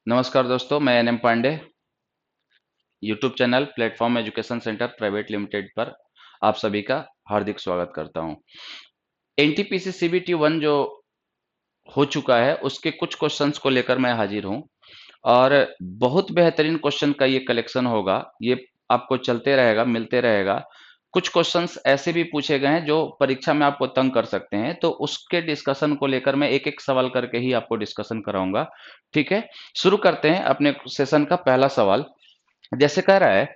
नमस्कार दोस्तों, मैं N M Pandey. YouTube channel platform education centre private limited पर आप सभी का हार्दिक स्वागत करता हूं। एनटीपीसी सीबीटी 1 जो हो चुका है उसके कुछ क्वेश्चंस को लेकर मैं हाजिर हूं और बहुत बेहतरीन क्वेश्चन का ये कलेक्शन होगा। ये आपको चलते रहेगा, मिलते रहेगा। कुछ क्वेश्चंस ऐसे भी पूछे गए हैं जो परीक्षा में आपको तंग कर सकते हैं, तो उसके डिस्कशन को लेकर मैं एक एक सवाल करके ही आपको डिस्कशन कराऊंगा। ठीक है, शुरू करते हैं अपने सेशन का पहला सवाल। जैसे कह रहा है,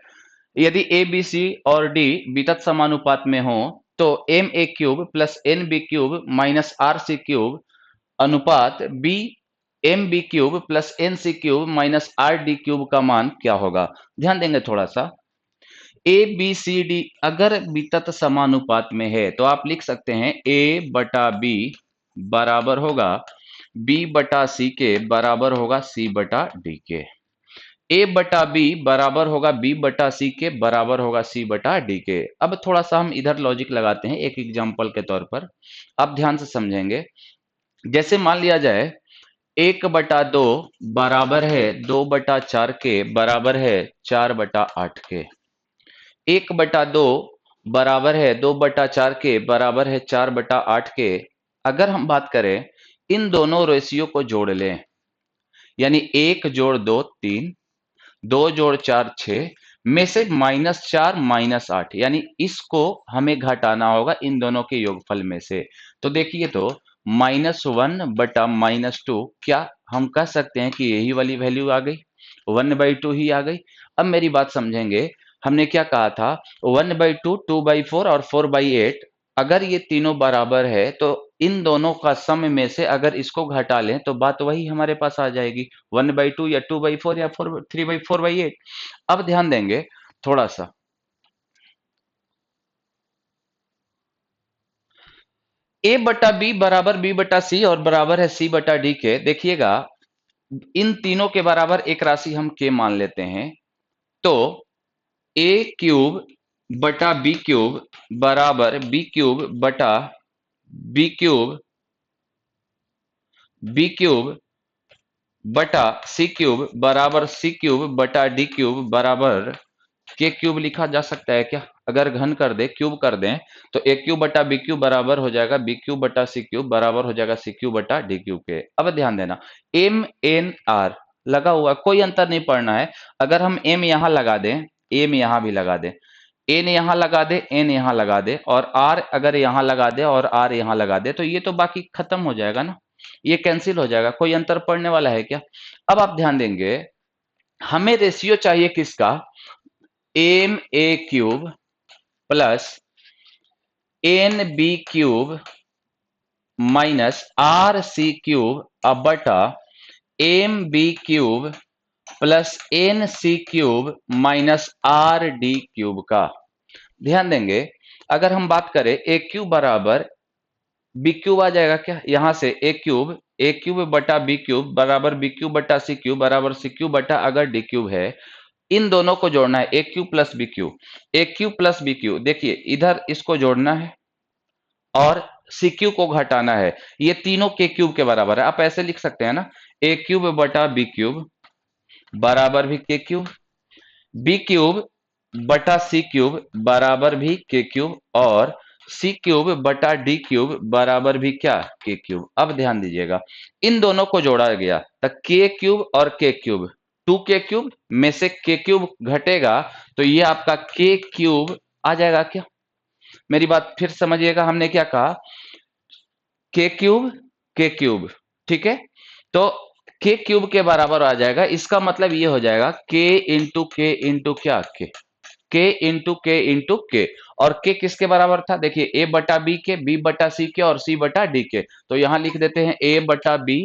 यदि ए बी सी और डी बीतत समानुपात में हो तो M A cube plus N B cube minus R C cube अनुपात B M B cube plus N C cube minus R D cube का मान क्या होगा। ध्यान देंगे थोड़ा सा। ए बी सी डी अगर बीतत समानुपात में है तो आप लिख सकते हैं ए बटा बी बराबर होगा बी बटा सी के बराबर होगा सी बटा डी के। ए बटा बी बराबर होगा बी बटा सी के बराबर होगा सी बटा डी के। अब थोड़ा सा हम इधर लॉजिक लगाते हैं एक एग्जांपल के तौर पर, आप ध्यान से समझेंगे। जैसे मान लिया जाए 1/2 बराबर है 2/4 के बराबर है 4/8 के। 1/2 बराबर है 2/4 के बराबर है 4/8 के। अगर हम बात करें इन दोनों रेशियो को जोड़ लें, यानी 1 जोड़ 2 3, 2 जोड़ 4 6 में से -4 -8, यानी इसको हमें घटाना होगा इन दोनों के योगफल में से। तो देखिए, तो -1 बटा -2, क्या हम कह सकते हैं कि यही वाली वैल्यू आ गई, 1/2 ही आ गई। अब मेरी बात समझेंगे, हमने क्या कहा था, 1/2, 2/4 और 4/8। अगर ये तीनों बराबर है तो इन दोनों का सम में से अगर इसको घटा लें तो बात वही हमारे पास आ जाएगी, 1/2 या 2/4 या 3/4/8। अब ध्यान देंगे थोड़ा सा, ए बटा बी बराबर बी बटा सी और बराबर है सी बटा डी के। देखिएगा, इन तीनों के बराबर एक राशि हम के मान लेते हैं, तो ए क्यूब बटा बी क्यूब बराबर बी क्यूब बटा बी क्यूब बी क्यूब बटा सी क्यूब बराबर सी क्यूब बटा डी क्यूब बराबर के क्यूब लिखा जा सकता है क्या? अगर घन कर दे, क्यूब कर दें, तो ए क्यूब बटा बी क्यूब बराबर हो जाएगा बी क्यूब बटा सी क्यूब बराबर हो जाएगा सी क्यूब बटा डी क्यूब के। अब ध्यान देना, एम एन आर लगा हुआ, कोई अंतर नहीं पड़ना है। अगर हम एम यहां लगा दें, एम यहां भी लगा दें, एन यहां लगा दे, एन यहां लगा दे, और आर अगर यहां लगा दे और आर यहां लगा दे, तो ये तो बाकी खत्म हो जाएगा ना, ये कैंसिल हो जाएगा, कोई अंतर पड़ने वाला है क्या? अब आप ध्यान देंगे, हमें रेशियो चाहिए किसका, M A cube plus N B cube minus R C cube अब बटा M B cube plus N C cube minus R D cube का। ध्यान देंगे, अगर हम बात करें ए क्यूब बराबर बी क्यूब आ जाएगा क्या, यहां से ए क्यूब बटा बी क्यूब बराबर बी क्यूब बटा सी क्यूब बराबर सी क्यूब बटा अगर डी क्यूब है, इन दोनों को जोड़ना है, ए क्यूब प्लस बी क्यूब, ए क्यूब प्लस बी क्यूब। देखिए इधर इसको जोड़ना है और सी क्यूब को घटाना है, ये तीनों के क्यूब के बराबर है। आप ऐसे लिख सकते हैं ना, ए क्यूब बटा बी क्यूब बराबर भी के क्यूब, बी क्यूब बटा सी क्यूब बराबर भी के क्यूब, और सी क्यूब बटा डी क्यूब बराबर भी क्या, के क्यूब। अब ध्यान दीजिएगा, इन दोनों को जोड़ा गया तो के क्यूब और के क्यूब, 2 के क्यूब में से के क्यूब घटेगा तो ये आपका के क्यूब आ जाएगा क्या? मेरी बात फिर समझिएगा, हमने क्या कहा, के क्यूब के क्यूब, ठीक है, तो के क्यूब के बराबर आ जाएगा, इसका मतलब ये हो जाएगा के इंटू क्या, के और के किसके बराबर था, देखिए ए बटा बी के, बी बटा सी के और सी बटा डी के। तो यहां लिख देते हैं ए बटा बी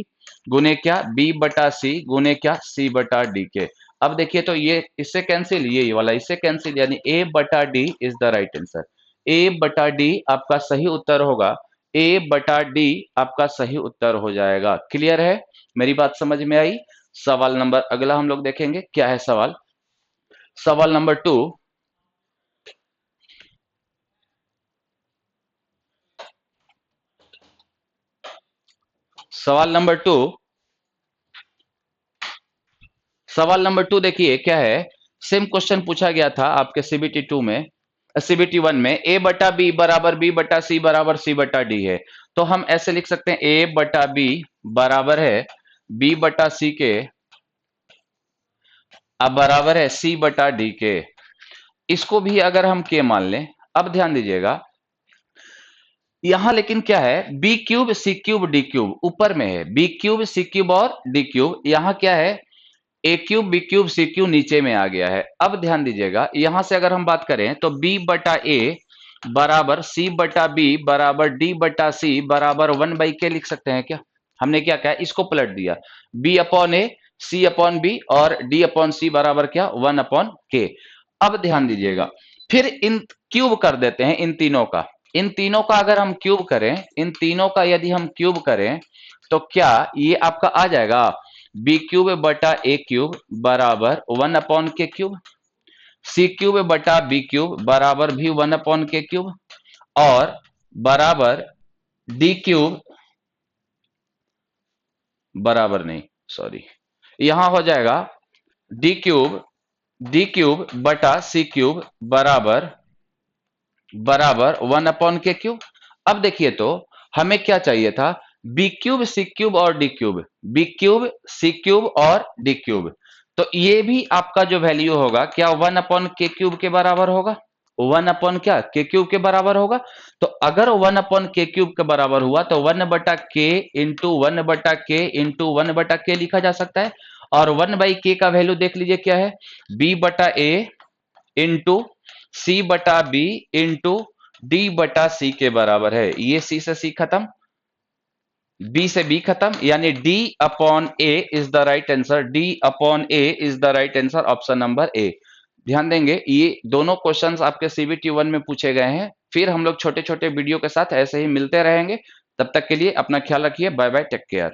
गुने क्या, बी बटा सी गुने क्या, सी बटा डी के। अब देखिए, तो ये इससे कैंसिल, ये वाला इससे कैंसिल, यानी ए बटा D is the right answer. A बटा डी आपका सही उत्तर होगा, ए बटा डी आपका सही उत्तर हो जाएगा। क्लियर है, मेरी बात समझ में आई? सवाल नंबर अगला हम लोग देखेंगे क्या है सवाल। सवाल नंबर 2, सवाल नंबर 2, सवाल नंबर 2 देखिए क्या है। सेम क्वेश्चन पूछा गया था आपके सीबीटी 2 में, सीबीटी 1 में, ए बटा बी बराबर बी बटा सी बराबर सी बटा डी है। तो हम ऐसे लिख सकते हैं ए बटा बी बराबर है बी बटा सी के, अब बराबर है सी बटा डी के। इसको भी अगर हम के मान लें, अब ध्यान दीजिएगा यहां लेकिन क्या है, B cube C cube D cube ऊपर में है, बी क्यूब सी क्यूब और डी क्यूब, यहां क्या है ए cube B cube C cube नीचे में आ गया है। अब ध्यान दीजिएगा यहां से अगर हम बात करें तो बी बटा ए बराबर सी बटा बी बराबर डी बटा सी बराबर 1/k लिख सकते हैं क्या। हमने क्या कहा, इसको पलट दिया, बी अपॉन ए सी अपॉन बी और डी अपॉन सी बराबर क्या 1/k। अब ध्यान दीजिएगा फिर इन क्यूब कर देते हैं इन तीनों का, इन तीनों का अगर हम क्यूब करें, इन तीनों का यदि हम क्यूब करें तो क्या ये आपका आ जाएगा बी क्यूब बटा ए क्यूब बराबर 1/k क्यूब, सी क्यूब बटा बी क्यूब बराबर भी 1/k क्यूब, और बराबर डी क्यूब बराबर नहीं, सॉरी, यहां हो जाएगा डी क्यूब बटा सी क्यूब बराबर 1/k क्यूब। अब देखिए तो हमें क्या चाहिए था, बी क्यूब सी क्यूब और D cube, B cube C cube और डी क्यूब। तो ये भी आपका जो वैल्यू होगा क्या 1/k क्यूब के बराबर होगा, 1 अपॉन क्या के क्यूब के बराबर होगा। तो अगर 1/k क्यूब के बराबर हुआ तो 1/k into 1/k into 1/k लिखा जा सकता है। और 1/k का वैल्यू देख लीजिए क्या है, b बटा ए इंटू सी बटा बी इंटू डी बटा सी के बराबर है। ये सी से सी खत्म, बी से बी खत्म, यानी D upon A is the right answer, D upon A is the right answer, option number A. ध्यान देंगे ये दोनों क्वेश्चंस आपके सीबीटी 1 में पूछे गए हैं। फिर हम लोग छोटे छोटे वीडियो के साथ ऐसे ही मिलते रहेंगे। तब तक के लिए अपना ख्याल रखिए, बाय बाय, टेक केयर।